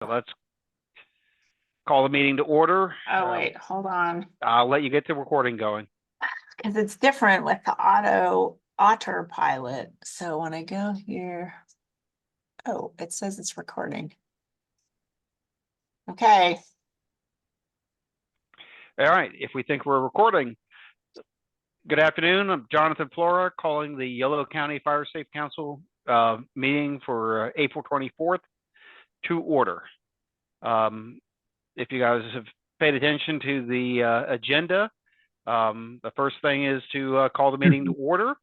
So let's call the meeting to order. Oh, wait, hold on. I'll let you get the recording going. Because it's different with the autopilot. So when I go here, oh, it says it's recording. Okay. All right, if we think we're recording. Good afternoon, I'm Jonathan Flora calling the Yolo County Fire Safe Council meeting for April 24th to order. If you guys have paid attention to the agenda, the first thing is to call the meeting to order.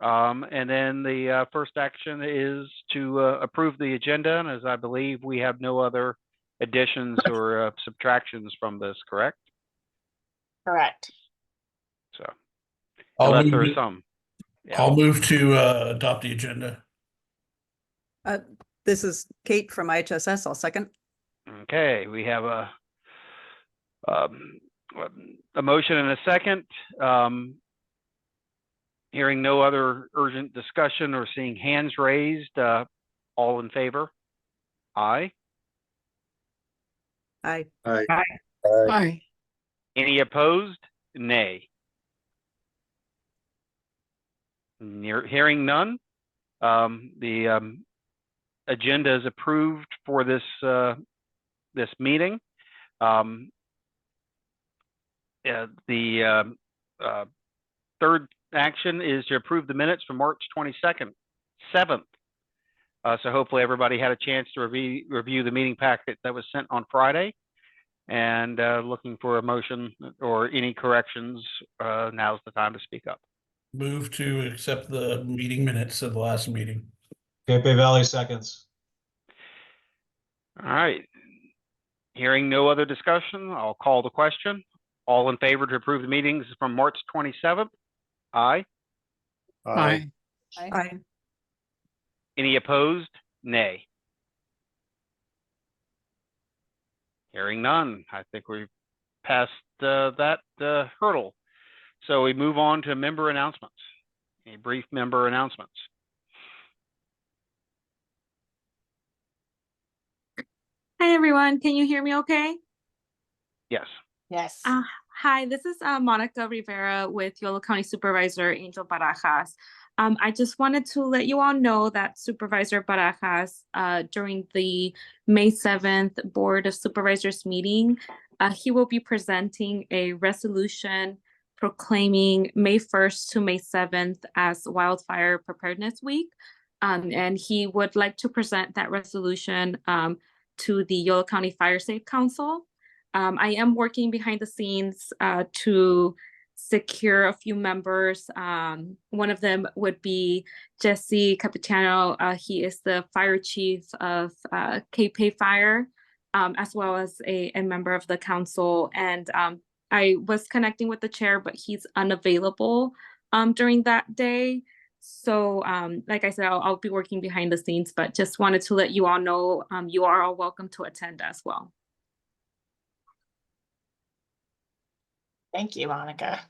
And then the first action is to approve the agenda, and as I believe we have no other additions or subtractions from this, correct? Correct. So, unless there's some. Yeah. I'll move to adopt the agenda. This is Kate from IHSS. I'll second. Okay, we have a motion and a second. Hearing no other urgent discussion or seeing hands raised, all in favor? Aye. Aye. Aye. Aye. Any opposed? Nay. Hearing none, the agenda is approved for this this meeting. The third action is to approve the minutes from March 22nd, 7th. So hopefully everybody had a chance to review the meeting packet that was sent on Friday. And looking for a motion or any corrections, now's the time to speak up. Move to accept the meeting minutes of the last meeting. Cape Valley seconds. All right. Hearing no other discussion, I'll call the question. All in favor to approve the meetings from March 27th? Aye. Aye. Aye. Any opposed? Nay. Hearing none, I think we've passed that hurdle. So we move on to member announcements. A brief member announcements. Hi, everyone. Can you hear me okay? Yes. Yes. Hi, this is Monica Rivera with Yolo County Supervisor Angel Barajas. I just wanted to let you all know that Supervisor Barajas, during the May 7th Board of Supervisors meeting, he will be presenting a resolution proclaiming May 1st to May 7th as Wildfire Preparedness Week. And he would like to present that resolution to the Yolo County Fire Safe Council. I am working behind the scenes to secure a few members. One of them would be Jesse Capitano. He is the fire chief of Cape Fire, as well as a member of the council. And I was connecting with the chair, but he's unavailable during that day. So like I said, I'll be working behind the scenes, but just wanted to let you all know you are all welcome to attend as well. Thank you, Monica.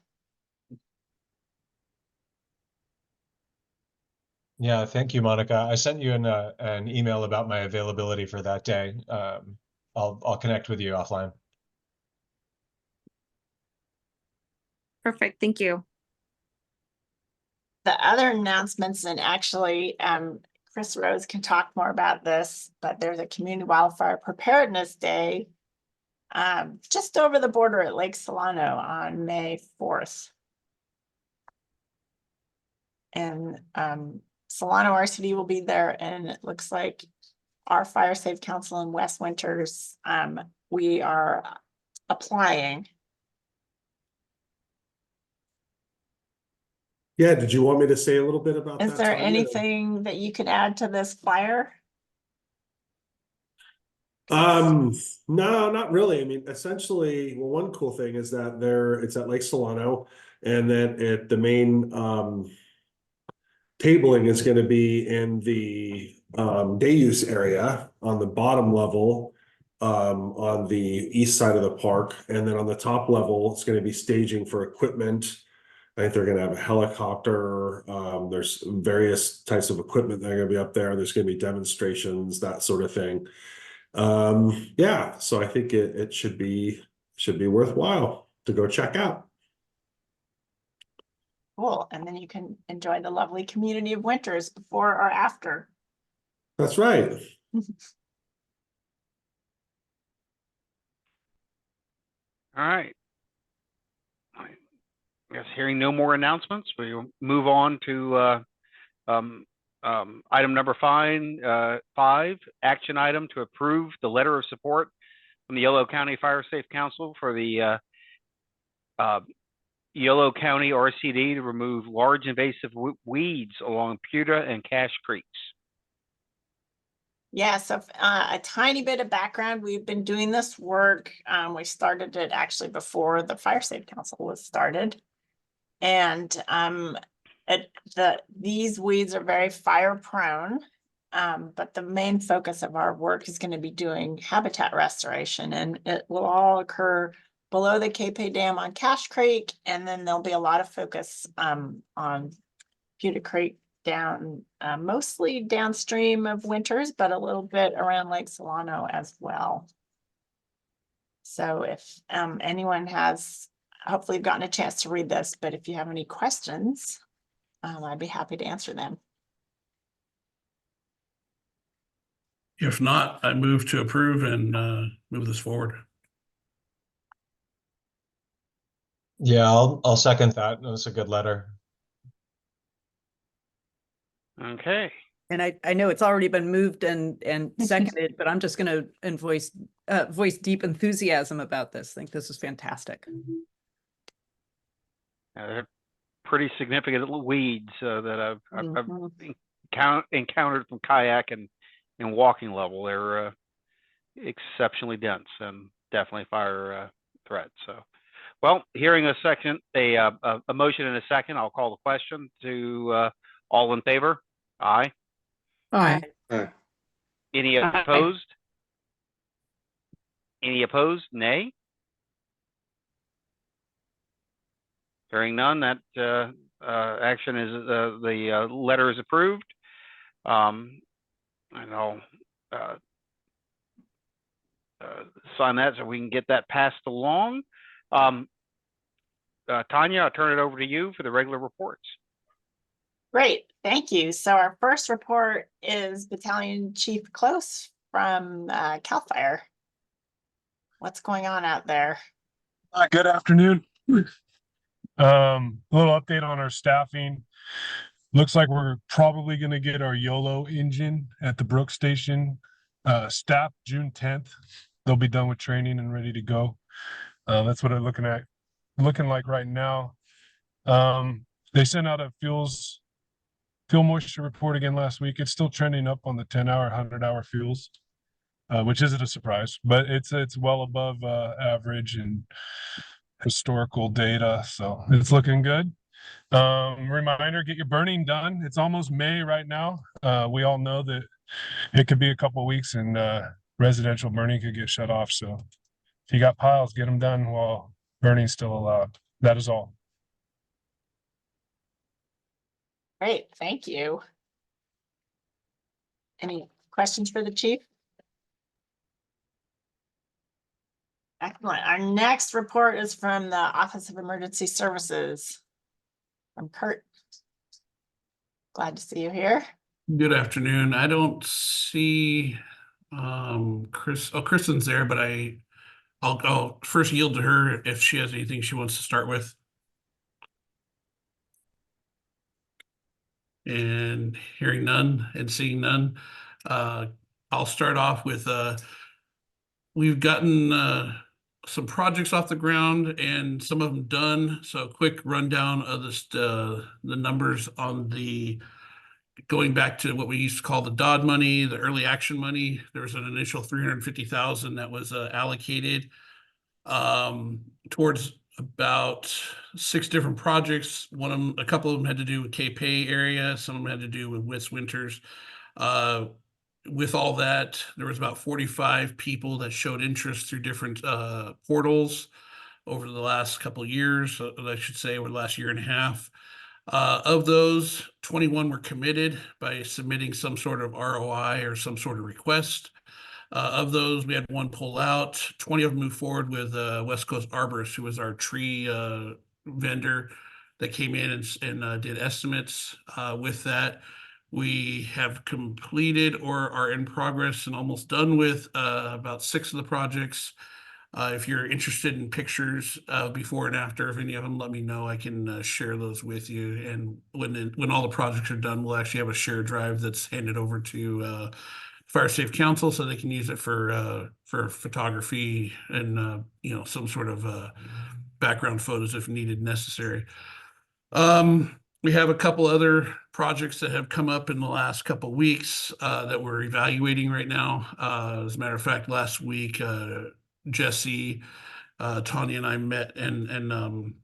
Yeah, thank you, Monica. I sent you an email about my availability for that day. I'll connect with you offline. Perfect. Thank you. The other announcements, and actually Chris Rose can talk more about this, but there's a Community Wildfire Preparedness Day just over the border at Lake Solano on May 4th. And Solano RCD will be there, and it looks like our Fire Safe Council in West Winters, we are applying. Yeah, did you want me to say a little bit about that? Is there anything that you could add to this flyer? No, not really. I mean, essentially, well, one cool thing is that it's at Lake Solano, and then the main tabling is going to be in the day use area on the bottom level, on the east side of the park, and then on the top level, it's going to be staging for equipment I think they're gonna have a helicopter. There's various types of equipment that are gonna be up there. There's gonna be demonstrations, that sort of thing. Yeah, so I think it should be worthwhile to go check out. Cool. And then you can enjoy the lovely community of Winters before or after. That's right. All right. I guess hearing no more announcements, we'll move on to item number five, action item to approve the letter of support from the Yolo County Fire Safe Council for the Yolo County RCD to remove large invasive weeds along Puta and Cache Creeks. Yeah, so a tiny bit of background. We've been doing this work. We started it actually before the Fire Safe Council was started. And these weeds are very fire prone. But the main focus of our work is going to be doing habitat restoration, and it will all occur below the Cape Dam on Cache Creek, and then there'll be a lot of focus on Puta Creek down, mostly downstream of Winters, but a little bit around Lake Solano as well. So if anyone has, hopefully you've gotten a chance to read this, but if you have any questions, I'd be happy to answer them. If not, I move to approve and move this forward. Yeah, I'll second that. That's a good letter. Okay. And I know it's already been moved and seconded, but I'm just going to voice deep enthusiasm about this. I think this is fantastic. They're pretty significant weeds that I've Mhm. encountered from kayak and walking level. They're exceptionally dense and definitely fire threat. So, well, hearing a motion in a second, I'll call the question to all in favor. Aye. Aye. Any opposed? Any opposed? Nay. Hearing none, that action is the letter is approved. And I'll sign that so we can get that passed along. Tanya, I'll turn it over to you for the regular reports. Great, thank you. So our first report is Battalion Chief Close from CAL FIRE. What's going on out there? Good afternoon. A little update on our staffing. Looks like we're probably going to get our Yolo engine at the Brook Station staffed June 10th. They'll be done with training and ready to go. That's what I'm looking like right now. They sent out a fuel moisture report again last week. It's still trending up on the 10-hour, 100-hour fuels, which isn't a surprise, but it's well above average and historical data, so it's looking good. Reminder, get your burning done. It's almost May right now. We all know that it could be a couple of weeks and residential burning could get shut off, so if you got piles, get them done while burning's still allowed. That is all. Great, thank you. Any questions for the chief? Excellent. Our next report is from the Office of Emergency Services. From Kurt. Glad to see you here. Good afternoon. I don't see Chris. Oh, Kristen's there, but I'll first yield to her if she has anything she wants to start with. And hearing none and seeing none, I'll start off with we've gotten some projects off the ground and some of them done. So a quick rundown of the numbers on the going back to what we used to call the DOD money, the early action money. There was an initial 350,000 that was allocated towards about 6 different projects. A couple of them had to do with Cape area. Some of them had to do with Winters. With all that, there was about 45 people that showed interest through different portals. over the last couple of years, I should say over the last year and a half. Of those, 21 were committed by submitting some sort of ROI or some sort of request. Of those, we had one pull out. 20 of them moved forward with West Coast Arborist, who was our tree vendor that came in and did estimates. With that, we have completed or are in progress and almost done with about 6 of the projects. If you're interested in pictures before and after of any of them, let me know. I can share those with you. And when all the projects are done, we'll actually have a shared drive that's handed over to Fire Safe Council, so they can use it for photography and some sort of background photos if needed, necessary. We have a couple other projects that have come up in the last couple weeks that we're evaluating right now. As a matter of fact, last week Jesse, Tanya, and I met, and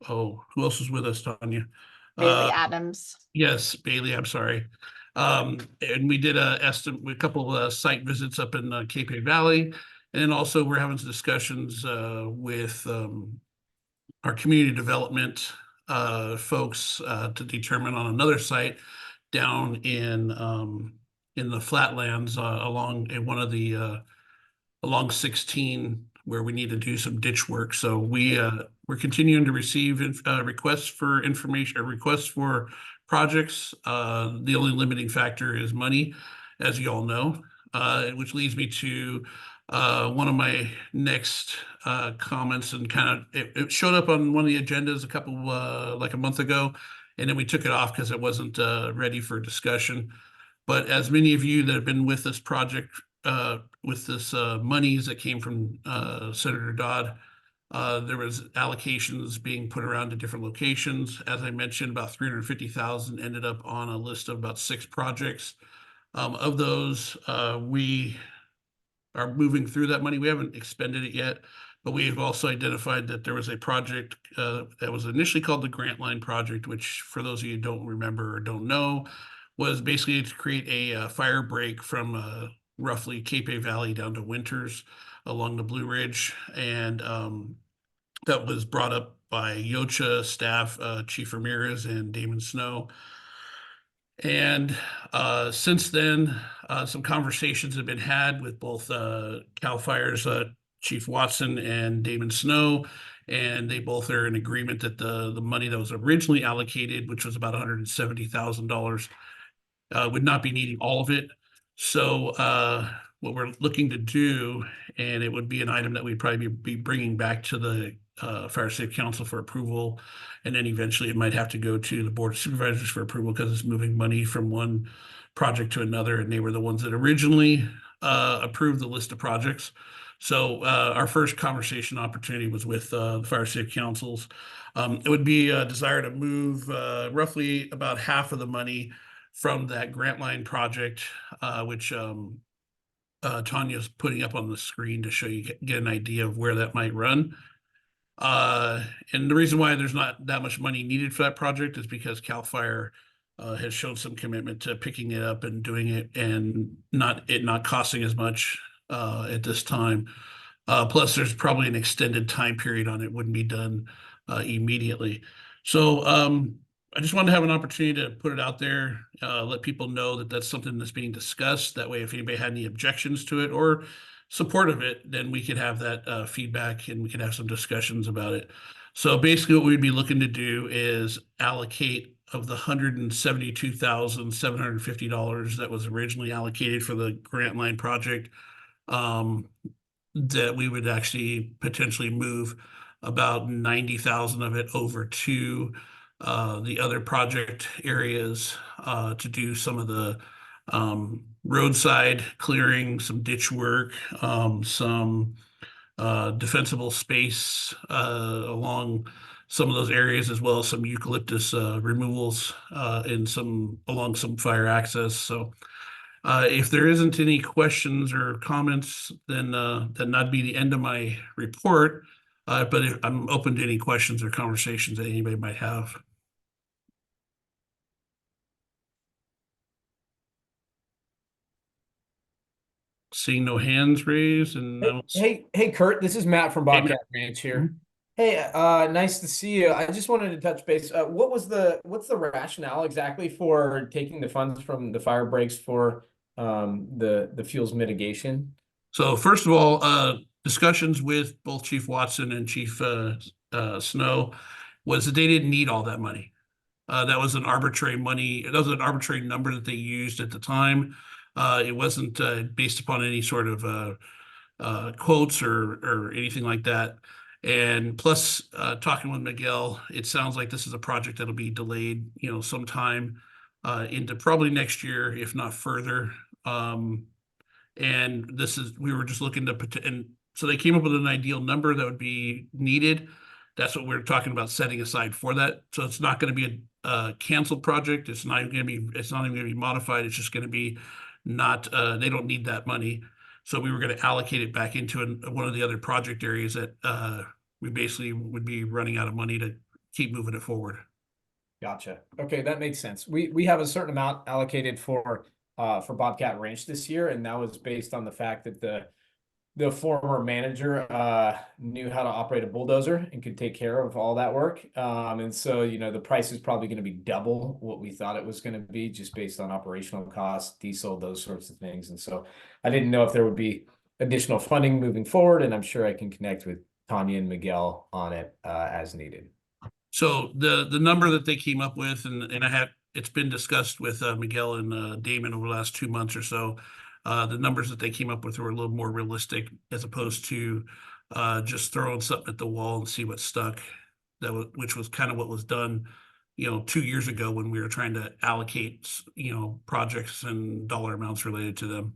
who else was with us, Tanya? Bailey Adams. Yes, Bailey, I'm sorry. And we did a couple of site visits up in Cape Valley. And also we're having some discussions with our community development folks to determine on another site down in the flatlands along in one of the along 16 where we need to do some ditch work. So we're continuing to receive requests for information or requests for projects. The only limiting factor is money, as you all know, which leads me to one of my next comments, and it showed up on one of the agendas like a month ago, and then we took it off because it wasn't ready for discussion. But as many of you that have been with this project, with this monies that came from Senator Dodd, there was allocations being put around to different locations. As I mentioned, about 350,000 ended up on a list of about 6 projects. Of those, we are moving through that money. We haven't expended it yet, but we have also identified that there was a project that was initially called the Grant Line Project, which for those of you who don't remember or don't know, was basically to create a fire break from roughly Cape Valley down to Winters along the Blue Ridge. And that was brought up by YOCHA staff, Chief Ramirez and Damon Snow. And since then, some conversations have been had with both CAL FIRE's Chief Watson and Damon Snow, and they both are in agreement that the money that was originally allocated, which was about $170,000, would not be needing all of it. So what we're looking to do, and it would be an item that we'd probably be bringing back to the Fire Safe Council for approval, and then eventually it might have to go to the Board of Supervisors for approval because it's moving money from one project to another, and they were the ones that originally approved the list of projects. So our first conversation opportunity was with the Fire Safe Councils. It would be a desire to move roughly about half of the money from that Grant Line project, which Tanya's putting up on the screen to show you, get an idea of where that might run. And the reason why there's not that much money needed for that project is because CAL FIRE has shown some commitment to picking it up and doing it, and not costing as much at this time. Plus, there's probably an extended time period on it, wouldn't be done immediately. So I just wanted to have an opportunity to put it out there, let people know that that's something that's being discussed. That way, if anybody had any objections to it or support of it, then we could have that feedback and we could have some discussions about it. So basically what we'd be looking to do is allocate of the $172,750 that was originally allocated for the Grant Line project, that we would actually potentially move about 90,000 of it over to the other project areas to do some of the roadside clearing, some ditch work, some defensible space along some of those areas, as well as some eucalyptus removals along some fire access. So if there isn't any questions or comments, then that'd be the end of my report. But I'm open to any questions or conversations that anybody might have. Seeing no hands raised and I don't Hey, Kurt, this is Matt from Hey, Bobcat Matt. Ranch here. Hey, nice to see you. I just wanted to touch base. What's the rationale exactly for taking the funds from the fire breaks for the fuels mitigation? So first of all, discussions with both Chief Watson and Chief Snow was that they didn't need all that money. That was an arbitrary number that they used at the time. It wasn't based upon any sort of quotes or anything like that. And plus, talking with Miguel, it sounds like this is a project that'll be delayed, sometime into probably next year, if not further. And we were just looking to put, and so they came up with an ideal number that would be needed. That's what we're talking about setting aside for that. So it's not going to be a canceled project. It's not even going to be modified. It's just going to be not, they don't need that money. So we were going to allocate it back into one of the other project areas that we basically would be running out of money to keep moving it forward. Gotcha. Okay, that makes sense. We have a certain amount allocated for Bobcat Ranch this year, and that was based on the fact that the former manager knew how to operate a bulldozer and could take care of all that work. And so, the price is probably going to be double what we thought it was going to be just based on operational costs, diesel, those sorts of things. And so I didn't know if there would be additional funding moving forward, and I'm sure I can connect with Tanya and Miguel on it as needed. So the number that they came up with, and it's been discussed with Miguel and Damon over the last 2 months or so. The numbers that they came up with were a little more realistic as opposed to just throwing something at the wall and see what stuck. Which was kind of what was done, 2 years ago when we were trying to allocate, projects and dollar amounts related to them.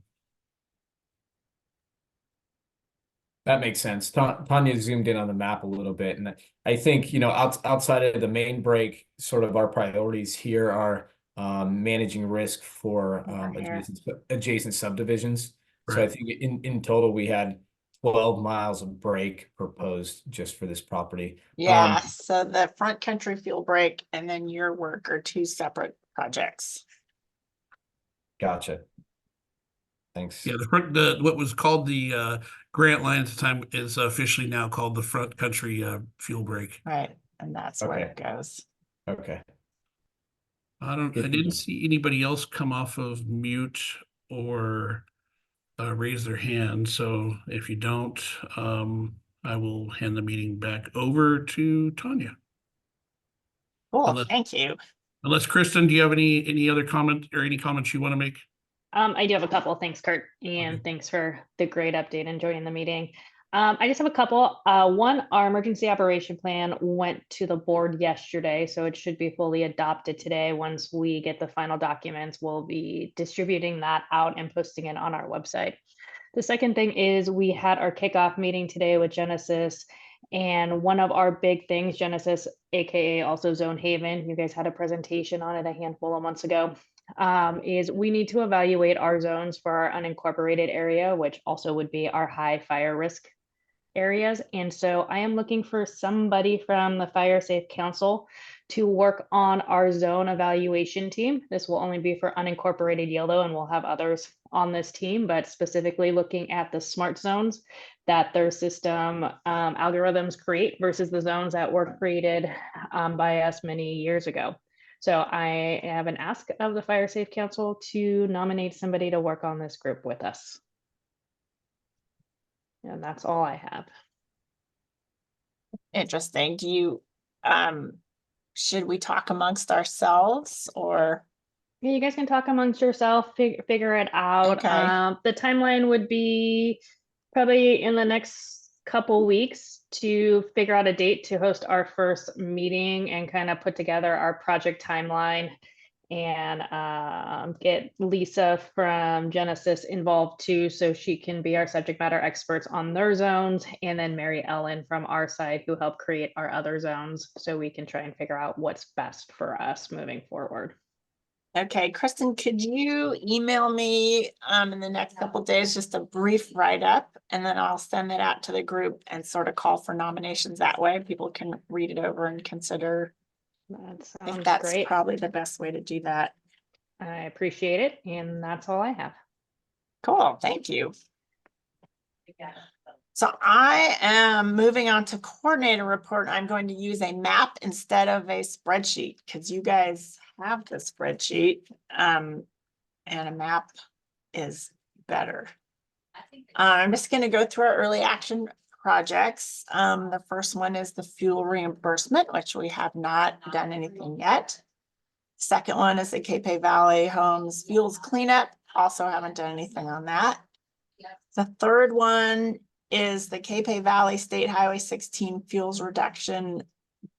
That makes sense. Tanya zoomed in on the map a little bit, and I think outside of the main break, sort of our priorities here are managing risk for adjacent subdivisions. Right. So I think in total we had 12 miles of break proposed just for this property. Yeah, so the front country fuel break and then your work are two separate projects. Gotcha. Thanks. Yeah, what was called the grant line at the time is officially now called the front country fuel break. Right, and that's where it goes. Okay. I didn't see anybody else come off of mute or raise their hand. So if you don't, I will hand the meeting back over to Tanya. Cool, thank you. Unless Kristen, do you have any other comment or any comments you want to make? I do have a couple. Thanks, Kurt, and thanks for the great update and joining the meeting. I just have a couple. One, our emergency operation plan went to the board yesterday, so it should be fully adopted today. Once we get the final documents, we'll be distributing that out and posting it on our website. The second thing is we had our kickoff meeting today with Genesis, and one of our big things, Genesis, aka also Zone Haven, you guys had a presentation on it a handful of months ago, is we need to evaluate our zones for our unincorporated area, which also would be our high fire risk areas. And so I am looking for somebody from the Fire Safe Council to work on our zone evaluation team. This will only be for unincorporated Yolo, and we'll have others on this team, but specifically looking at the smart zones that their system algorithms create versus the zones that were created by us many years ago. So I have an ask of the Fire Safe Council to nominate somebody to work on this group with us. And that's all I have. Interesting. Do you, should we talk amongst ourselves or? Yeah, you guys can talk amongst yourself, figure it out. Okay. The timeline would be probably in the next couple weeks to figure out a date to host our first meeting and kind of put together our project timeline, and get Lisa from Genesis involved too, so she can be our subject matter experts on their zones, and then Mary Ellen from our side who helped create our other zones, so we can try and figure out what's best for us moving forward. Okay, Kristen, could you email me in the next couple of days just a brief write-up, and then I'll send it out to the group and sort of call for nominations that way. People can read it over and consider. That I think sounds that's great. probably the best way to do that. I appreciate it, and that's all I have. Cool, thank you. So I am moving on to coordinator report. I'm going to use a map instead of a spreadsheet because you guys have the spreadsheet. And a map is better. I'm just going to go through our early action projects. The first one is the fuel reimbursement, which we have not done anything yet. Second one is the Cape Valley Homes fuels cleanup. Also haven't done anything on that. The third one is the Cape Valley State Highway 16 fuels reduction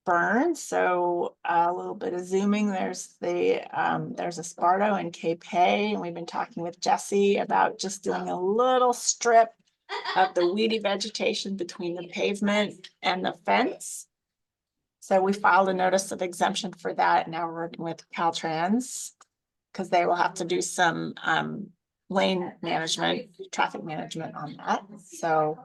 burn. So a little bit of zooming. There's a Esparto and Cape Hay, and we've been talking with Jesse about just doing a little strip of the weedy vegetation between the pavement and the fence. So we filed a notice of exemption for that. Now we're working with Caltrans because they will have to do some lane management, traffic management on that. So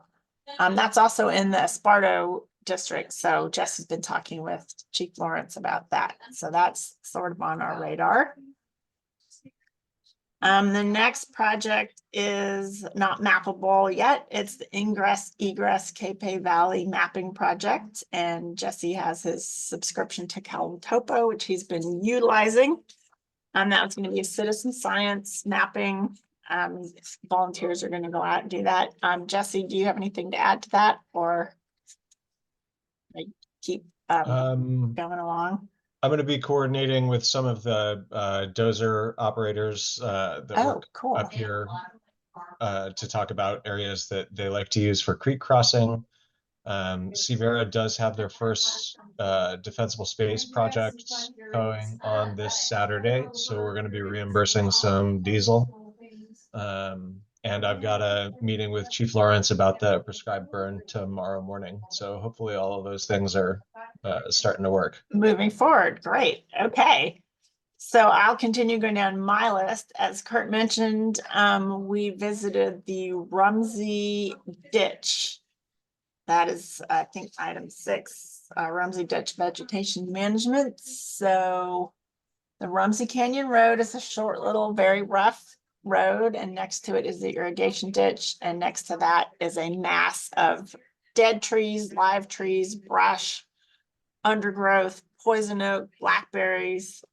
that's also in the Esparto district. So Jess has been talking with Chief Lawrence about that. So that's sort of on our radar. The next project is not mappable yet. It's the ingress egress Cape Valley mapping project. And Jesse has his subscription to CalTopo, which he's been utilizing. That's going to be a citizen science mapping. Volunteers are going to go out and do that. Jesse, do you have anything to add to that, or like keep going along? I'm going to be coordinating with some of the dozer operators that work cool. up here to talk about areas that they like to use for creek crossing. Sivera does have their first defensible space project going on this Saturday, so we're going to be reimbursing some diesel. And I've got a meeting with Chief Lawrence about the prescribed burn tomorrow morning. So hopefully all of those things are starting to work. Moving forward, great. Okay. So I'll continue going down my list. As Kurt mentioned, we visited the Rumsey Ditch. That is, I think, item 6, Rumsey Ditch Vegetation Management. So the Rumsey Canyon Road is a short little, very rough road, and next to it is the irrigation ditch, and next to that is a mass of dead trees, live trees, brush, undergrowth, poison oak, blackberries.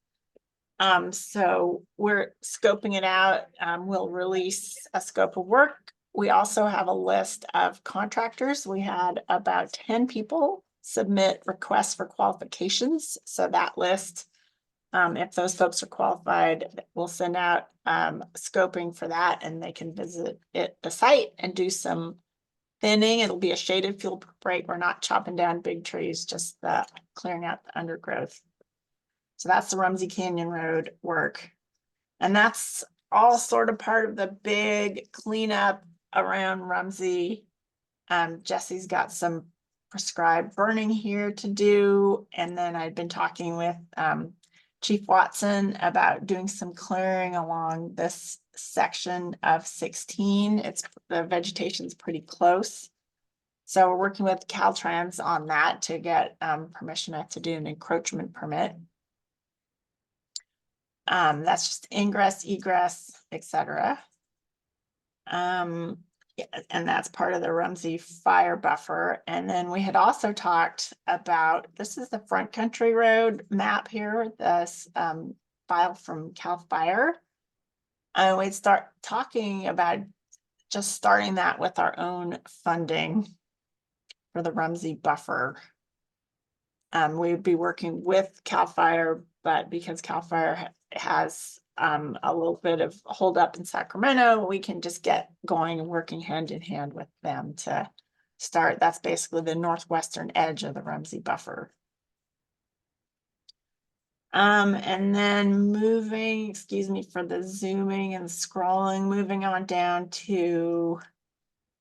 So we're scoping it out. We'll release a scope of work. We also have a list of contractors. We had about 10 people submit requests for qualifications. So that list, if those folks are qualified, we'll send out scoping for that, and they can visit the site and do some thinning. It'll be a shaded field break. We're not chopping down big trees, just clearing out the undergrowth. So that's the Rumsey Canyon Road work. And that's all sort of part of the big cleanup around Rumsey. Jesse's got some prescribed burning here to do. And then I've been talking with Chief Watson about doing some clearing along this section of 16. The vegetation's pretty close. So we're working with Caltrans on that to get permission to do an encroachment permit. That's just ingress, egress, etc. And that's part of the Rumsey fire buffer. And then we had also talked about, this is the Front Country Road map here, this file from CAL FIRE. And we'd start talking about just starting that with our own funding for the Rumsey buffer. We'd be working with CAL FIRE, but because CAL FIRE has a little bit of hold up in Sacramento, we can just get going and working hand in hand with them to start. That's basically the northwestern edge of the Rumsey buffer. And then moving, excuse me for the zooming and scrolling, moving on down to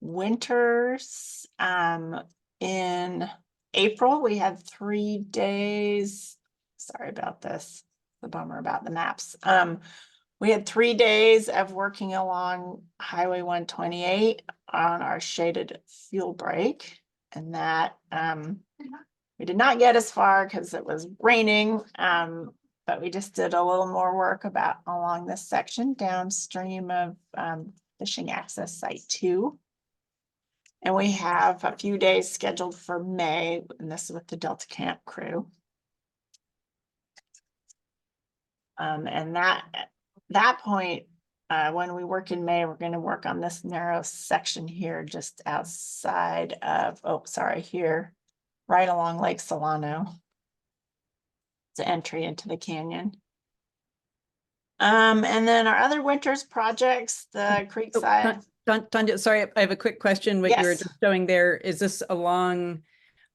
winters. In April, we had 3 days. Sorry about this. The bummer about the maps. We had 3 days of working along Highway 128 on our shaded fuel break, and that we did not get as far because it was raining, but we just did a little more work along this section downstream of fishing access site 2. And we have a few days scheduled for May, and this is with the Delta Camp crew. And that point, when we work in May, we're going to work on this narrow section here, just outside of, oh, sorry, here, right along Lake Solano. It's an entry into the canyon. And then our other winter's projects, the Creekside. Tanya, sorry, I have a quick question. What you were Yes. just showing there, is this along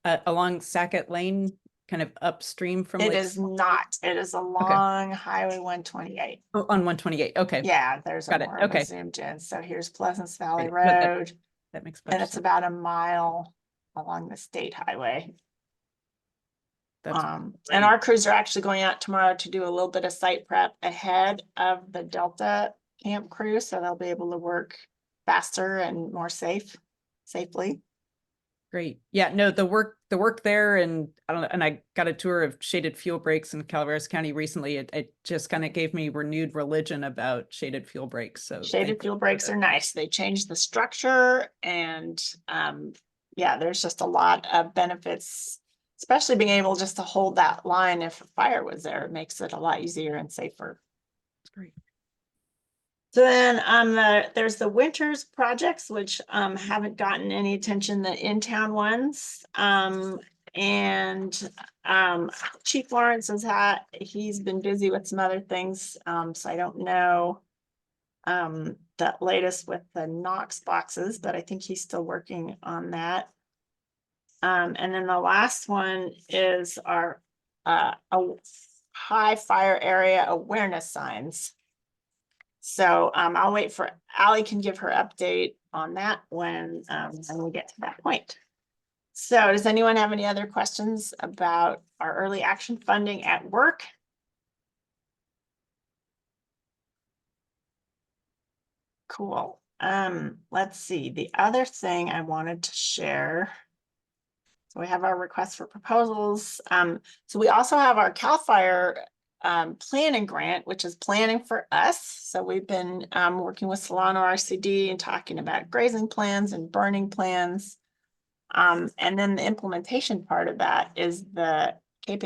Sackett Lane, kind of upstream from It Lake? is not. It is along Highway 128. Oh, on 128. Okay. Yeah, there's a Got it. more of a Okay. zoomed in. So here's Pleasance Valley Great. That Road, makes and much it's sense. about a mile along the state highway. That's And great. our crews are actually going out tomorrow to do a little bit of site prep ahead of the Delta Camp crew, so they'll be able to work faster and more safely. Great. Yeah, no, the work there, and I don't know, and I got a tour of shaded fuel breaks in Calaveras County recently. It just kind of gave me renewed religion about shaded fuel breaks. So Shaded fuel breaks are nice. They changed the structure, and yeah, there's just a lot of benefits, especially being able just to hold that line if a fire was there. It makes it a lot easier and safer. That's great. So then there's the winters projects, which haven't gotten any attention, the in-town ones. And Chief Lawrence he's been busy with some other things. So I don't know that latest with the Knox boxes, but I think he's still working on that. And then the last one is our a high fire area awareness signs. So I'll wait for Allie can give her update on that when we get to that point. So does anyone have any other questions about our early action funding at work? Cool. Let's see. The other thing I wanted to share. So we have our request for proposals. So we also have our CAL FIRE planning grant, which is planning for us. So we've been working with Solano RCD and talking about grazing plans and burning plans. And then the implementation part of that is the Cape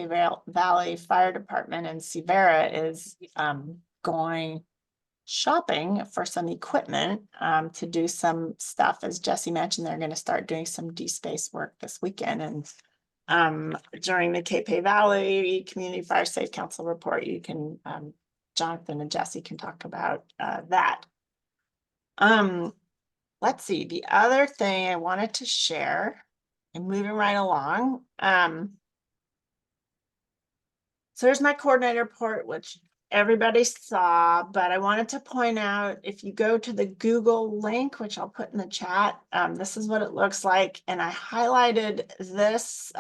Valley Fire Department, and Severa is going shopping for some equipment to do some stuff. As Jesse mentioned, they're going to start doing some DSpace work this weekend. And during the Cape Valley Community Fire Safe Council report, you can, Jonathan and Jesse can talk about that. Let's see, the other thing I wanted to share, and moving right along. So there's my coordinator report, which everybody saw, but I wanted to point out, if you go to the Google link, which I'll put in the chat, this is what it looks like. And I highlighted this.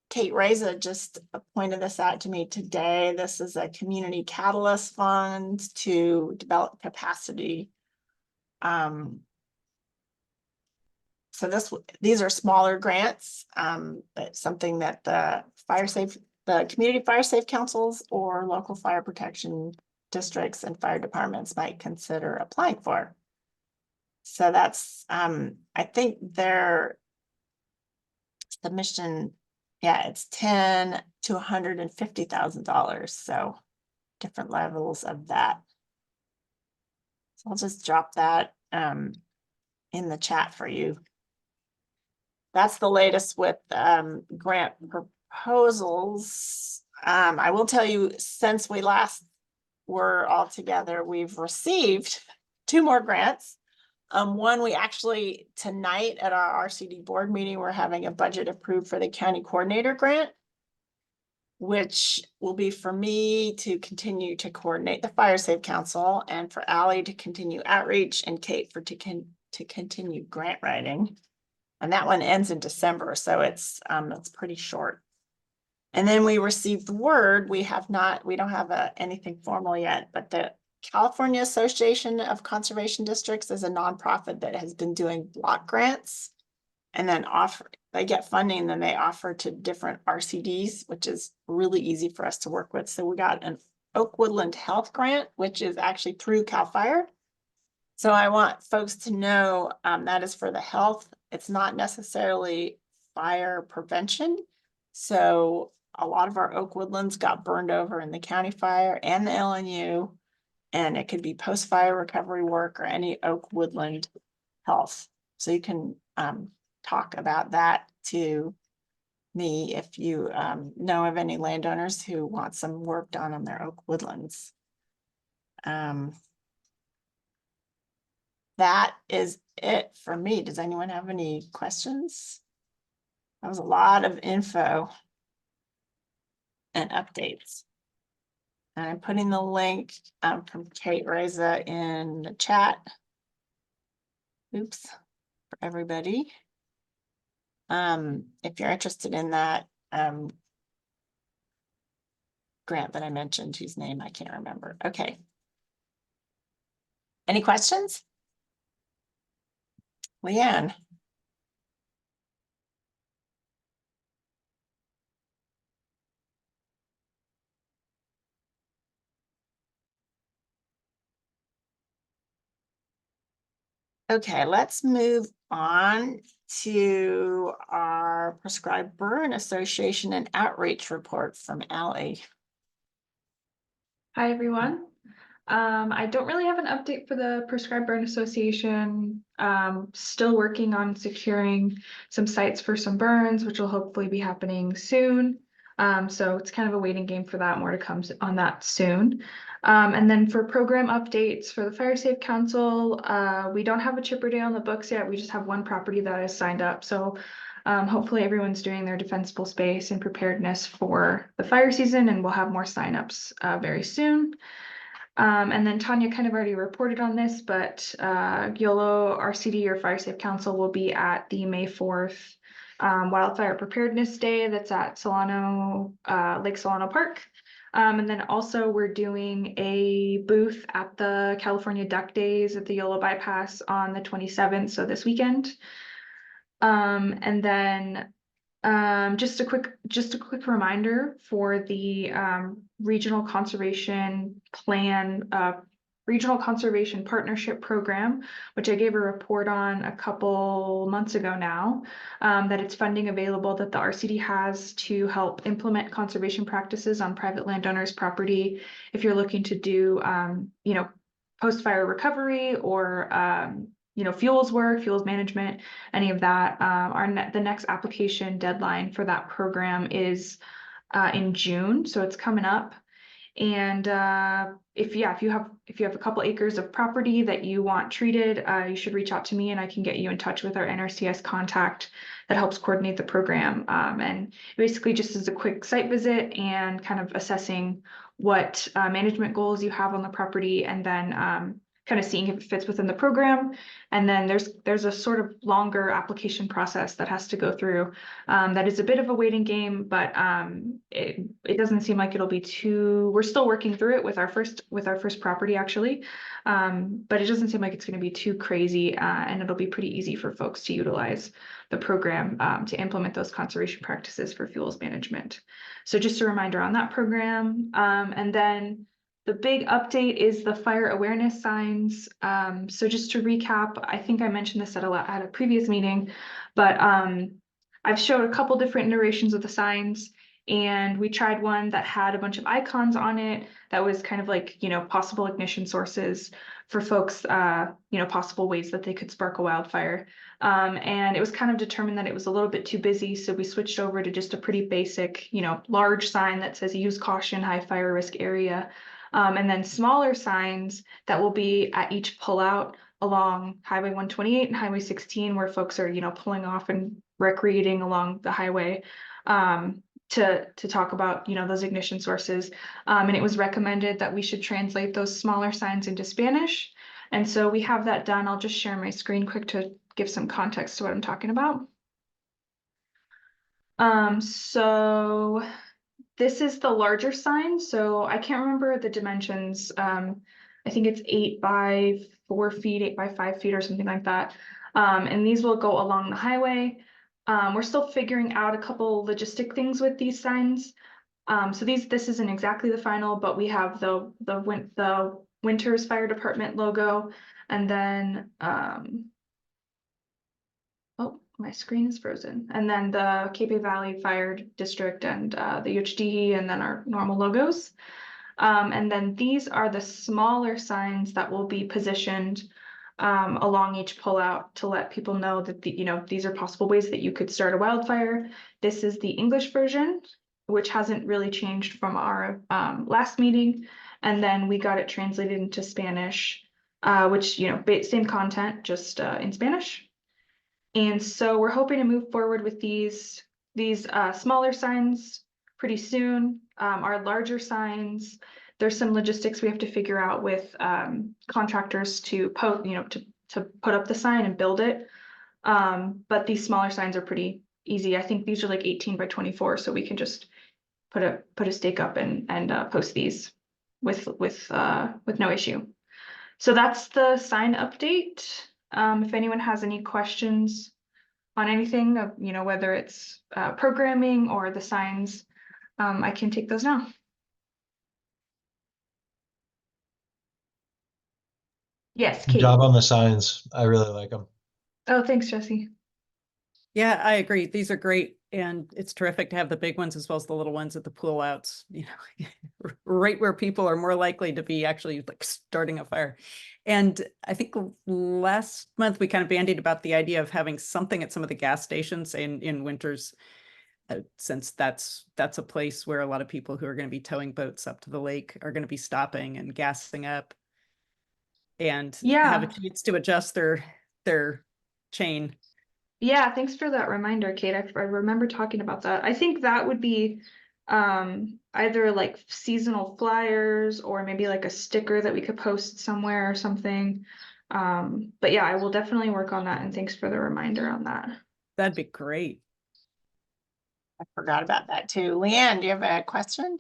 Kate Reza just pointed this out to me today. This is a community catalyst fund to develop capacity. So these are smaller grants. It's something that the community fire safe councils or local fire protection districts and fire departments might consider applying for. So that's, I think their submission, yeah, it's $10,000 to $150,000. So different levels of that. So I'll just drop that in the chat for you. That's the latest with grant proposals. I will tell you, since we last were all together, we've received 2 more grants. One, we actually, tonight at our RCD board meeting, we're having a budget approved for the county coordinator grant, which will be for me to continue to coordinate the Fire Safe Council, and for Allie to continue outreach, and Kate to continue grant writing. And that one ends in December, so it's pretty short. And then we received word, we don't have anything formal yet, but the California Association of Conservation Districts is a nonprofit that has been doing block grants, and then they get funding, and then they offer to different RCDs, which is really easy for us to work with. So we got an Oak Woodland Health grant, which is actually through CAL FIRE. So I want folks to know that is for the health. It's not necessarily fire prevention. So a lot of our oak woodlands got burned over in the county fire and the LNU. And it could be post-fire recovery work or any oak woodland health. So you can talk about that to me if you know of any landowners who want some work done on their oak woodlands. That is it for me. Does anyone have any questions? That was a lot of info and updates. And I'm putting the link from Kate Reza in the chat. Oops, for everybody. If you're interested in that grant that I mentioned, whose name I can't remember. Okay. Any questions? Leanne? Okay, let's move on to our Prescribed Burn Association and outreach report from Ally. Hi, everyone. I don't really have an update for the Prescribed Burn Association. Still working on securing some sites for some burns, which will hopefully be happening soon. So it's kind of a waiting game for that. More to come on that soon. And then for program updates for the Fire Safe Council, we don't have a chipper day on the books yet. We just have one property that is signed up. So hopefully everyone's doing their defensible space and preparedness for the fire season, and we'll have more signups very soon. And then Tanya kind of already reported on this, but Yolo RCD or Fire Safe Council will be at the May 4th Wildfire Preparedness Day that's at Solano, Lake Solano Park. And then also we're doing a booth at the California Duck Days at the Yolo Bypass on the 27th, so this weekend. And then just a quick reminder for the regional conservation plan, regional conservation partnership program, which I gave a report on a couple months ago now, that it's funding available that the RCD has to help implement conservation practices on private landowners' property. If you're looking to do, post-fire recovery or fuels work, fuels management, any of that. The next application deadline for that program is in June, so it's coming up. And if you have a couple acres of property that you want treated, you should reach out to me and I can get you in touch with our NRCS contact that helps coordinate the program. And basically just as a quick site visit and kind of assessing what management goals you have on the property, and then kind of seeing if it fits within the program. And then there's a sort of longer application process that has to go through. That is a bit of a waiting game, but it doesn't seem like it'll be too, we're still working through it with our first property actually. But it doesn't seem like it's going to be too crazy, and it'll be pretty easy for folks to utilize the program to implement those conservation practices for fuels management. So just a reminder on that program. And then the big update is the fire awareness signs. So just to recap, I think I mentioned this at a previous meeting, but I've showed a couple different iterations of the signs, and we tried one that had a bunch of icons on it that was kind of like, possible ignition sources for folks, possible ways that they could spark a wildfire. And it was kind of determined that it was a little bit too busy, so we switched over to just a pretty basic, large sign that says use caution, high fire risk area. And then smaller signs that will be at each pullout along Highway 128 and Highway 16, where folks are, pulling off and recreating along the highway, to talk about, those ignition sources. And it was recommended that we should translate those smaller signs into Spanish. And so we have that done. I'll just share my screen quick to give some context to what I'm talking about. So this is the larger sign. So I can't remember the dimensions. I think it's 8 by 4 feet, 8 by 5 feet or something like that. And these will go along the highway. We're still figuring out a couple logistic things with these signs. So this isn't exactly the final, but we have the Winters Fire Department logo, and then oh, my screen is frozen. And then the Cape Valley Fire District and the UHD, and then our normal logos. And then these are the smaller signs that will be positioned along each pullout to let people know that these are possible ways that you could start a wildfire. This is the English version, which hasn't really changed from our last meeting. And then we got it translated into Spanish, which, same content, just in Spanish. And so we're hoping to move forward with these smaller signs pretty soon. Our larger signs, there's some logistics we have to figure out with contractors to to put up the sign and build it. But these smaller signs are pretty easy. I think these are like 18 by 24, so we can just put a stake up and post these with no issue. So that's the sign update. If anyone has any questions on anything of, whether it's programming or the signs, I can take those now. Yes, Good Kate. job on the signs. I really like them. Oh, thanks, Jesse. Yeah, I agree. These are great. And it's terrific to have the big ones as well as the little ones at the pool outs, right where people are more likely to be actually like starting a fire. And I think last month we kind of bandied about the idea of having something at some of the gas stations in Winters, since that's a place where a lot of people who are going to be towing boats up to the lake are going to be stopping and gassing up and have a chance to adjust their chain. Yeah, thanks for that reminder, Kate. I remember talking about that. I think that would be either like seasonal flyers or maybe like a sticker that we could post somewhere or something. But yeah, I will definitely work on that, and thanks for the reminder on that. That'd be great. I forgot about that too. Leanne, do you have a question?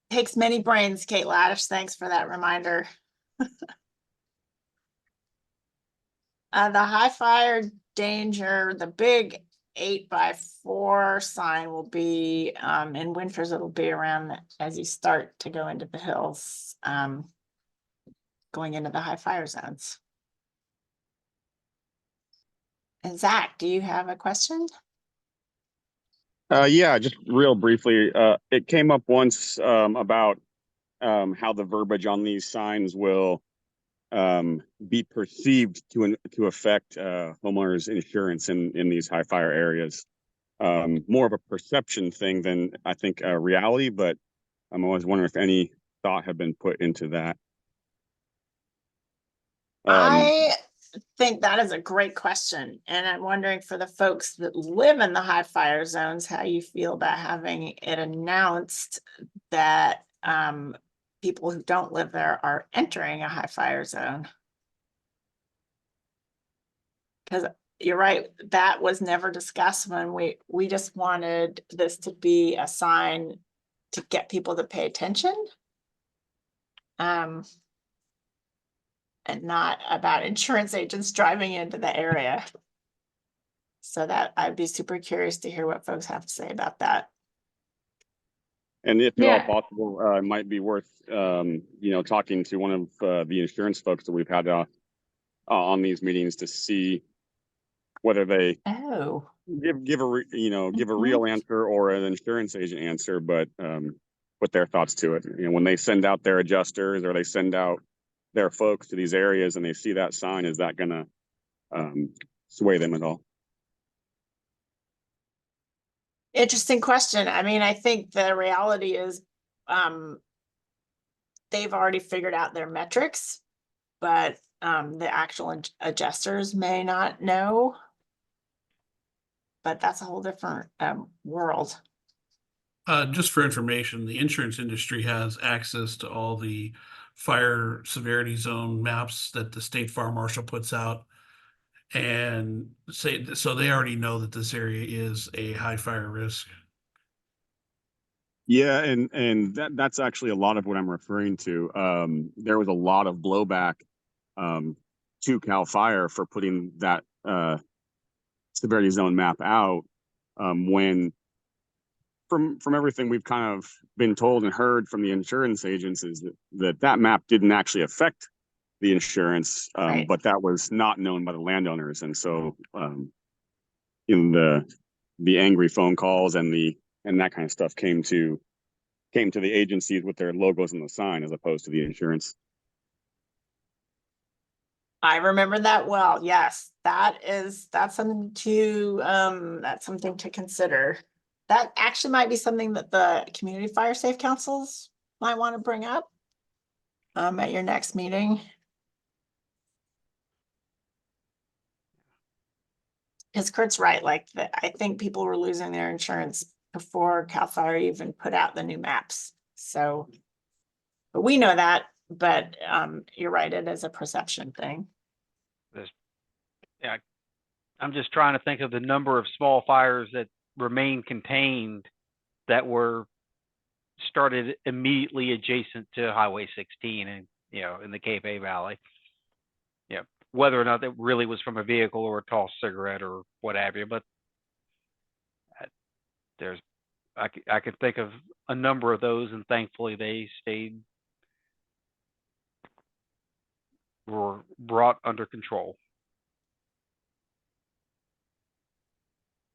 Takes many brains, Kate Laddish. Thanks for that reminder. The high fire danger, the big 8x4 sign will be in Winters. It'll be around as you start to go into the hills, going into the high fire zones. And Zach, do you have a question? Yeah, just real briefly. It came up once about how the verbiage on these signs will be perceived to affect homeowners' insurance in these high fire areas. More of a perception thing than I think a reality, but I'm always wondering if any thought had been put into that. I think that is a great question. And I'm wondering for the folks that live in the high fire zones, how you feel about having it announced that people who don't live there are entering a high fire zone. Because you're right, that was never discussed when we just wanted this to be a sign to get people to pay attention. And not about insurance agents driving into the area. So that I'd be super curious to hear what folks have to say about that. And if at all possible, it might be worth talking to one of the insurance folks that we've had on these meetings to see whether they give a real answer or an insurance agent answer, but put their thoughts to it. When they send out their adjusters or they send out their folks to these areas and they see that sign, is that going to sway them at all? Interesting question. I mean, I think the reality is they've already figured out their metrics, but the actual adjusters may not know. But that's a whole different world. Just for information, the insurance industry has access to all the fire severity zone maps that the state fire marshal puts out, and so they already know that this area is a high fire risk. Yeah, and that's actually a lot of what I'm referring to. There was a lot of blowback to CAL FIRE for putting that severity zone map out when from everything we've kind of been told and heard from the insurance agents is that map didn't actually affect the insurance, Right. but that was not known by the landowners. And so in the angry phone calls and that kind of stuff came to the agencies with their logos on the sign as opposed to the insurance. I remember that well. Yes, that's something to consider. That actually might be something that the community fire safe councils might want to bring up at your next meeting. Because Kurt's right, like I think people were losing their insurance before CAL FIRE even put out the new maps. So, but we know that, but you're right, it is a perception thing. Yeah, I'm just trying to think of the number of small fires that remain contained that were started immediately adjacent to Highway 16 and, in the Cape A Valley. Whether or not that really was from a vehicle or a tossed cigarette or what have you, but I could think of a number of those, and thankfully they were brought under control.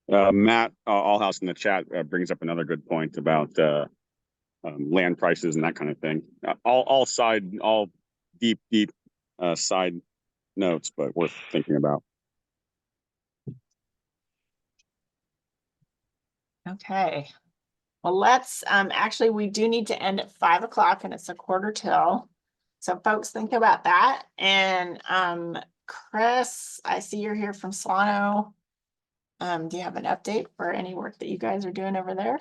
Matt Allhouse in the chat brings up another good point about land prices and that kind of thing. All deep side notes, but worth thinking about. Okay. Well, let's actually we do need to end at 5 o'clock and it's a quarter till. So folks, think about that. And Chris, I see you're here from Solano. Do you have an update for any work that you guys are doing over there?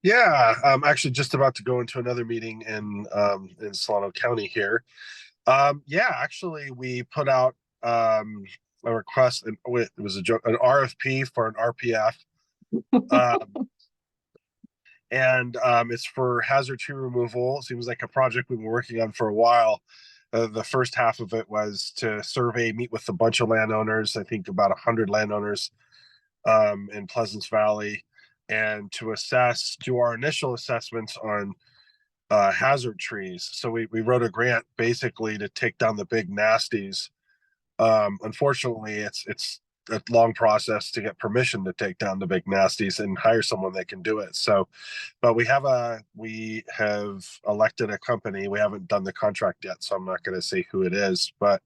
Yeah, I'm actually just about to go into another meeting in Solano County here. Yeah, actually we put out a request, and it was an RFP for an RPF. And it's for hazard tree removal. It seems like a project we've been working on for a while. The first half of it was to survey, meet with a bunch of landowners, I think about 100 landowners in Pleasance Valley, and to do our initial assessments on hazard trees. So we wrote a grant basically to take down the big nasties. Unfortunately, it's a long process to get permission to take down the big nasties and hire someone that can do it. So, but we have elected a company. We haven't done the contract yet, so I'm not going to say who it is, but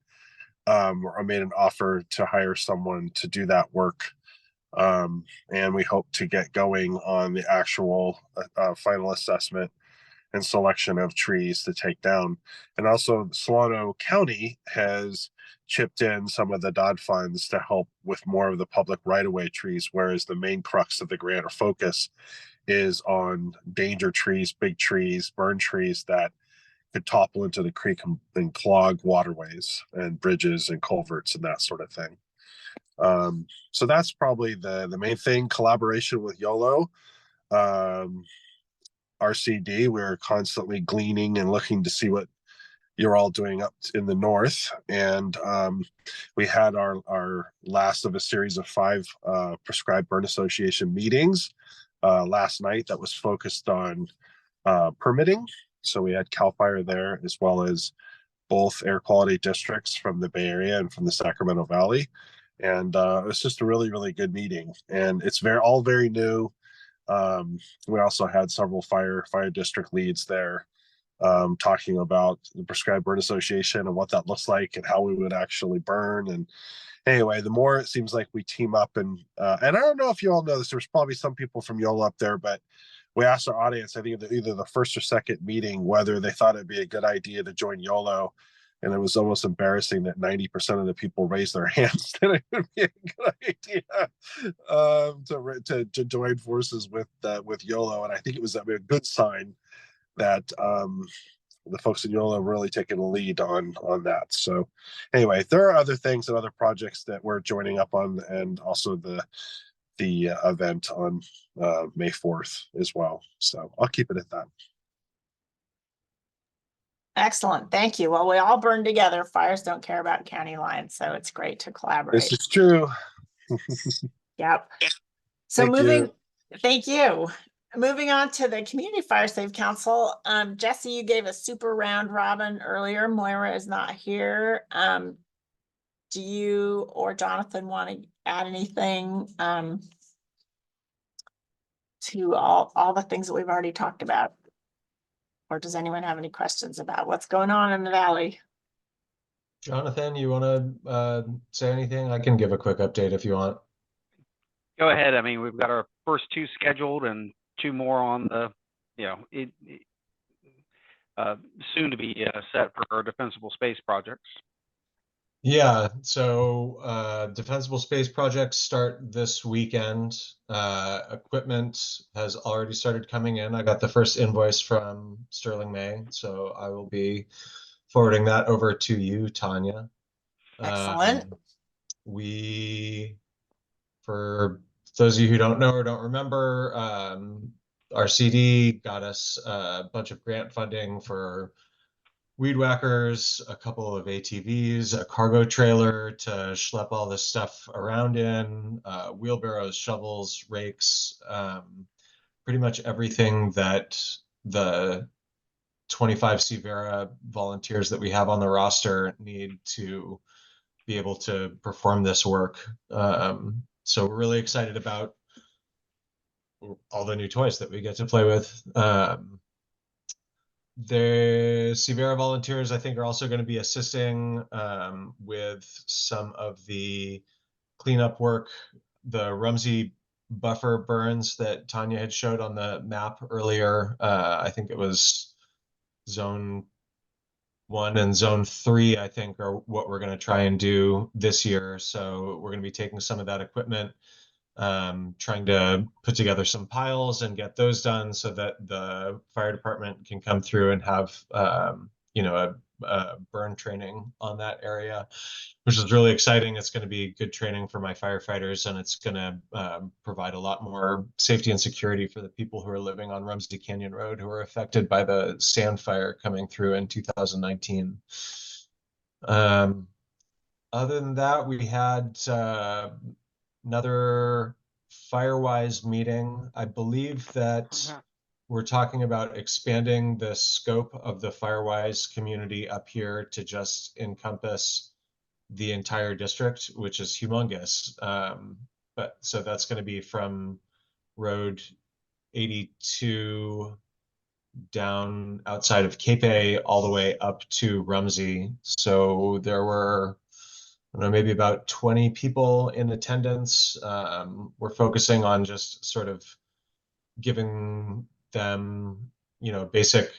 I made an offer to hire someone to do that work. And we hope to get going on the actual final assessment and selection of trees to take down. And also Solano County has chipped in some of the DOD funds to help with more of the public right-of-way trees, whereas the main crux of the grant or focus is on danger trees, big trees, burn trees that could topple into the creek and clog waterways and bridges and culverts and that sort of thing. So that's probably the main thing. Collaboration with Yolo. RCD, we're constantly gleaning and looking to see what you're all doing up in the north. And we had our last of a series of 5 Prescribed Burn Association meetings last night that was focused on permitting. So we had CAL FIRE there, as well as both air quality districts from the Bay Area and from the Sacramento Valley. And it was just a really, really good meeting. And it's all very new. We also had several fire district leads there talking about the Prescribed Burn Association and what that looks like and how we would actually burn. And anyway, the more it seems like we team up and I don't know if you all know this, there's probably some people from Yolo up there, but we asked our audience, I think either the first or second meeting, whether they thought it'd be a good idea to join Yolo. And it was almost embarrassing that 90% of the people raised their hands that it would be a good idea to join forces with Yolo. And I think it was a good sign that the folks in Yolo have really taken a lead on that. So anyway, there are other things and other projects that we're joining up on, and also the event on May 4th as well. So I'll keep it at that. Excellent. Thank you. Well, we all burn together. Fires don't care about county lines, so it's great to collaborate. This is true. Yep. So Thank you. thank you. Moving on to the Community Fire Safe Council. Jesse, you gave a super round robin earlier. Moira is not here. Do you or Jonathan want to add anything to all the things that we've already talked about? Or does anyone have any questions about what's going on in the Valley? Jonathan, you want to say anything? I can give a quick update if you want. Go ahead. I mean, we've got our first 2 scheduled and 2 more on the, soon to be set for our defensible space projects. Yeah, so defensible space projects start this weekend. Equipment has already started coming in. I got the first invoice from Sterling May, so I will be forwarding that over to you, Tanya. Excellent. For those of you who don't know or don't remember, our CD got us a bunch of grant funding for weed whackers, a couple of ATVs, a cargo trailer to schlep all this stuff around in, wheelbarrows, shovels, rakes, pretty much everything that the 25 Severa volunteers that we have on the roster need to be able to perform this work. So we're really excited about all the new toys that we get to play with. The Severa volunteers, I think, are also going to be assisting with some of the cleanup work, the Rumsey buffer burns that Tanya had showed on the map earlier. I think it was zone 1 and zone 3, I think, are what we're going to try and do this year. So we're going to be taking some of that equipment, trying to put together some piles and get those done so that the fire department can come through and have, a burn training on that area, which is really exciting. It's going to be good training for my firefighters, and it's going to provide a lot more safety and security for the people who are living on Rumsey Canyon Road who were affected by the sand fire coming through in 2019. Other than that, we had another Firewise meeting. I believe that we're talking about expanding the scope of the Firewise community up here to just encompass the entire district, which is humongous. But so that's going to be from Road 82 down outside of Cape all the way up to Rumsey. So there were, I don't know, maybe about 20 people in attendance. We're focusing on just sort of giving them, basic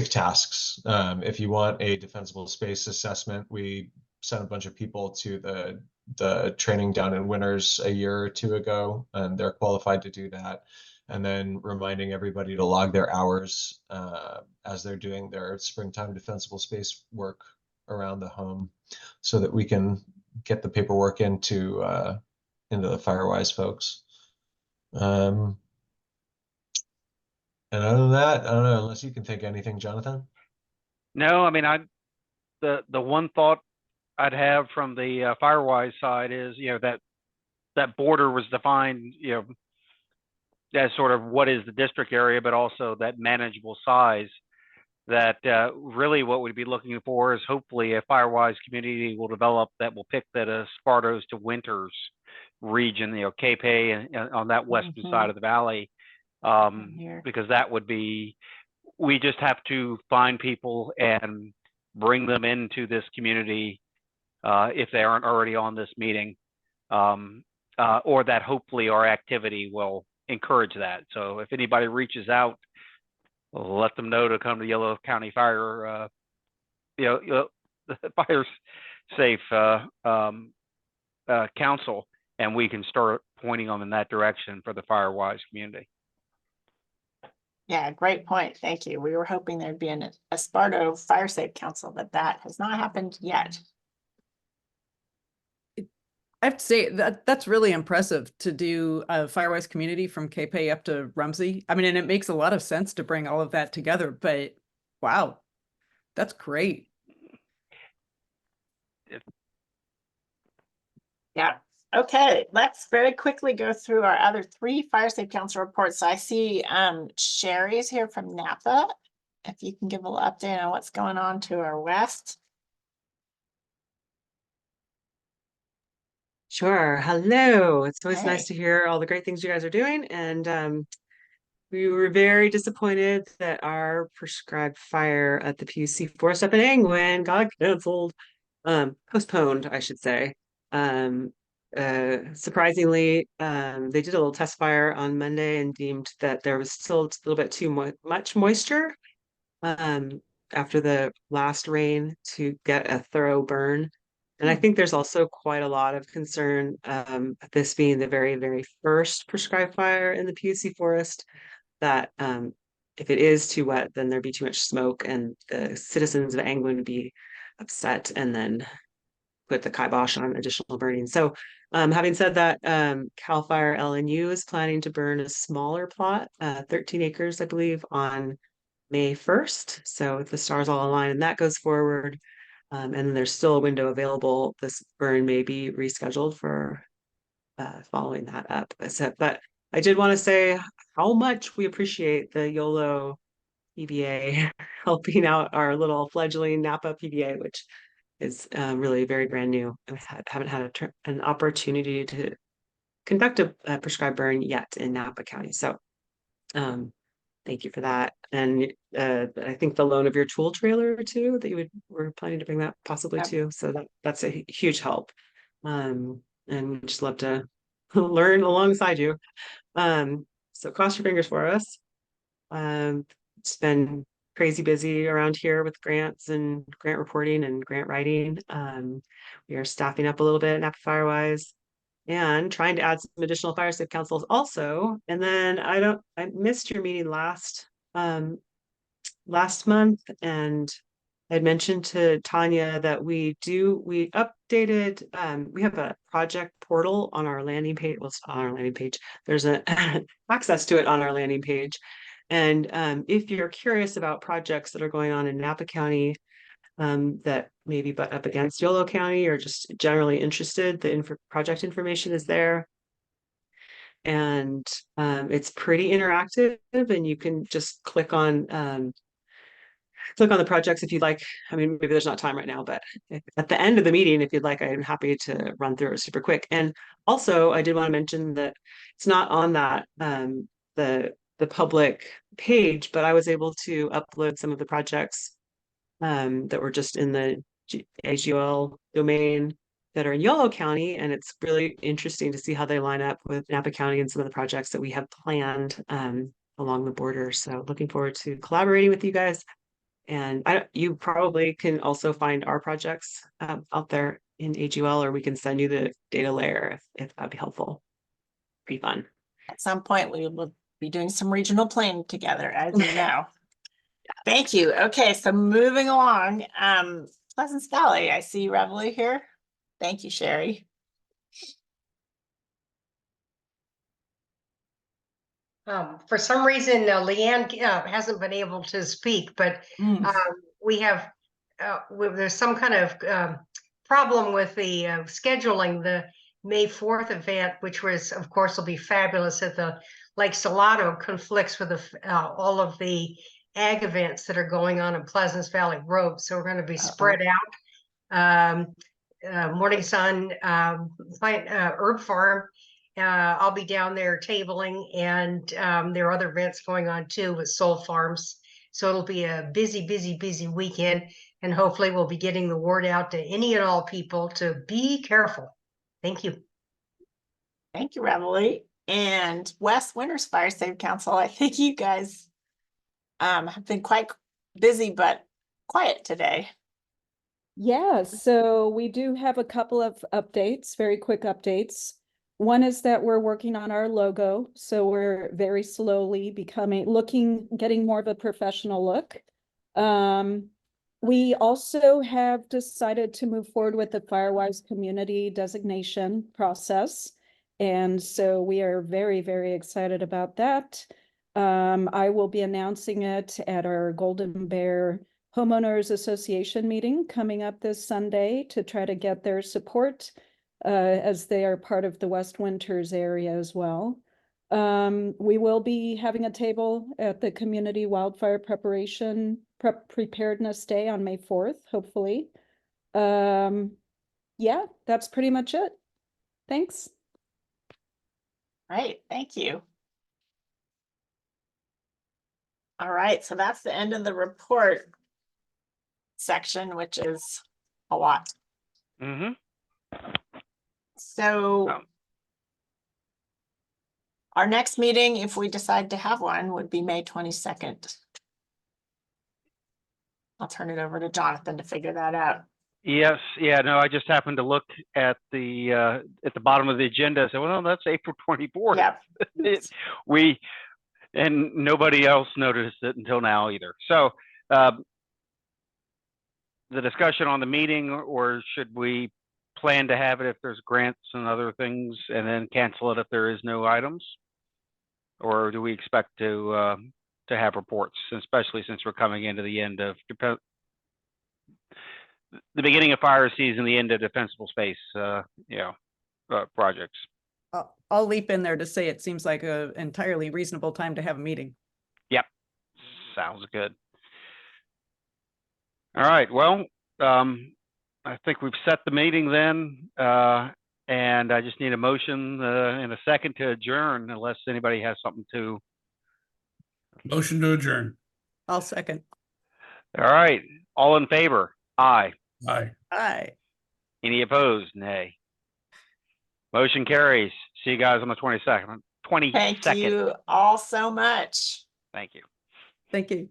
tasks. If you want a defensible space assessment, we sent a bunch of people to the training down in Winters a year or 2 ago, and they're qualified to do that. And then reminding everybody to log their hours as they're doing their springtime defensible space work around the home, so that we can get the paperwork into the Firewise folks. And other than that, I don't know, unless you can think of anything, Jonathan. No, I mean, the one thought I'd have from the Firewise side is, that border was defined, as sort of what is the district area, but also that manageable size. That really what we'd be looking for is hopefully a Firewise community will develop that will pick that Spartos to Winters region, Cape on that western side of the valley. Because that would be, we just have to find people and bring them into this community if they aren't already on this meeting, or that hopefully our activity will encourage that. So if anybody reaches out, let them know to come to Yolo County Fire, Fire Safe Council, and we can start pointing them in that direction for the Firewise community. Yeah, great point. Thank you. We were hoping there'd be a Sparto Fire Safe Council, but that has not happened yet. I have to say that's really impressive to do a Firewise community from Cape up to Rumsey. I mean, and it makes a lot of sense to bring all of that together, but wow, that's great. Yeah, Okay, let's very quickly go through our other 3 fire safe council reports. So I see Sherry's here from Napa. If you can give a little update on what's going on to our west. Sure. Hello. It's always Hey. nice to hear all the great things you guys are doing. And we were very disappointed that our prescribed fire at the PUC Forest up in Angwin got canceled. Postponed, I should say. Surprisingly, they did a little test fire on Monday and deemed that there was still a little bit too much moisture after the last rain to get a thorough burn. And I think there's also quite a lot of concern, this being the very, very first prescribed fire in the PUC forest, that if it is too wet, then there'd be too much smoke and the citizens of Angwin would be upset and then put the kibosh on additional burning. So having said that, CAL FIRE LNU is planning to burn a smaller plot, 13 acres, I believe, on May 1st. So if the stars all align and that goes forward, and there's still a window available, this burn may be rescheduled for following that up. But I did want to say how much we appreciate the Yolo PBA helping out our little fledgling Napa PBA, which is really very brand new. I haven't had an opportunity to conduct a prescribed burn yet in Napa County. So thank you for that. And I think the loan of your tool trailer too, that were planning to bring that possibly too. So that's a huge help. And we just love to learn alongside you. So cross your fingers for us. It's been crazy busy around here with grants and grant reporting and grant writing. We are staffing up a little bit Napa FireWise and trying to add some additional fire safe councils also. And then I missed your meeting last month, and I had mentioned to Tanya that we updated, we have a project portal on our landing page. Well, it's on our landing page. There's an access to it on our landing page. And if you're curious about projects that are going on in Napa County that maybe butt up against Yolo County or just generally interested, the project information is there. And it's pretty interactive, and you can just click on the projects if you'd like. I mean, maybe there's not time right now, but at the end of the meeting, if you'd like, I'm happy to run through it super quick. And also, I did want to mention that it's not on that the public page, but I was able to upload some of the projects that were just in the AGOL domain that are in Yolo County, and it's really interesting to see how they line up with Napa County and some of the projects that we have planned along the border. So looking forward to collaborating with you guys. And you probably can also find our projects out there in AGOL, or we can send you the data layer if that'd be helpful. Pretty fun. At some point, we will be doing some regional planning together, as you know. Thank you. Okay, so moving along, Pleasant Valley, I see Reveille here. Thank you, Sherry. For some reason, Leanne hasn't been able to speak, but there's some kind of problem with the scheduling the May 4th event, which of course will be fabulous at the Lake Salado, conflicts with all of the ag events that are going on in Pleasant Valley Road. So we're going to be spread out. Morning Sun, Herb Farm. I'll be down there tabling, and there are other events going on too with Soul Farms. So it'll be a busy, busy, busy weekend, and hopefully we'll be getting the word out to any and all people to be careful. Thank you. Thank you, Reveille. And West Winters Fire Safe Council, I think you guys have been quite busy but quiet today. Yeah, so we do have a couple of updates, very quick updates. One is that we're working on our logo, so we're very slowly getting more of a professional look. We also have decided to move forward with the FireWise community designation process. And so we are very, very excited about that. I will be announcing it at our Golden Bear Homeowners Association meeting coming up this Sunday to try to get their support as they are part of the West Winters area as well. We will be having a table at the Community Wildfire Preparedness Day on May 4th, hopefully. Yeah, that's pretty much it. Thanks. Right, thank you. All right, so that's the end of the report section, which is a lot. Mm-hmm. So our next meeting, if we decide to have one, would be May 22nd. I'll turn it over to Jonathan to figure that out. Yes, yeah, no, I just happened to look at the bottom of the agenda. So, well, that's April 24th. Yeah. And nobody else noticed it until now either. So, the discussion on the meeting, or should we plan to have it if there's grants and other things, and then cancel it if there is no items? Or do we expect to have reports, especially since we're coming into the end of the beginning of fire season, the end of defensible space, projects? I'll leap in there to say it seems like an entirely reasonable time to have a meeting. Yep, sounds good. All right, well, I think we've set the meeting then, and I just need a motion and a second to adjourn, unless anybody has something to. Motion to adjourn. I'll second. All right, all in favor? Aye. Aye. Aye. Any opposed? Nay. Motion carries. See you guys on the 22nd. Thank you all so much. Thank you. Thank you.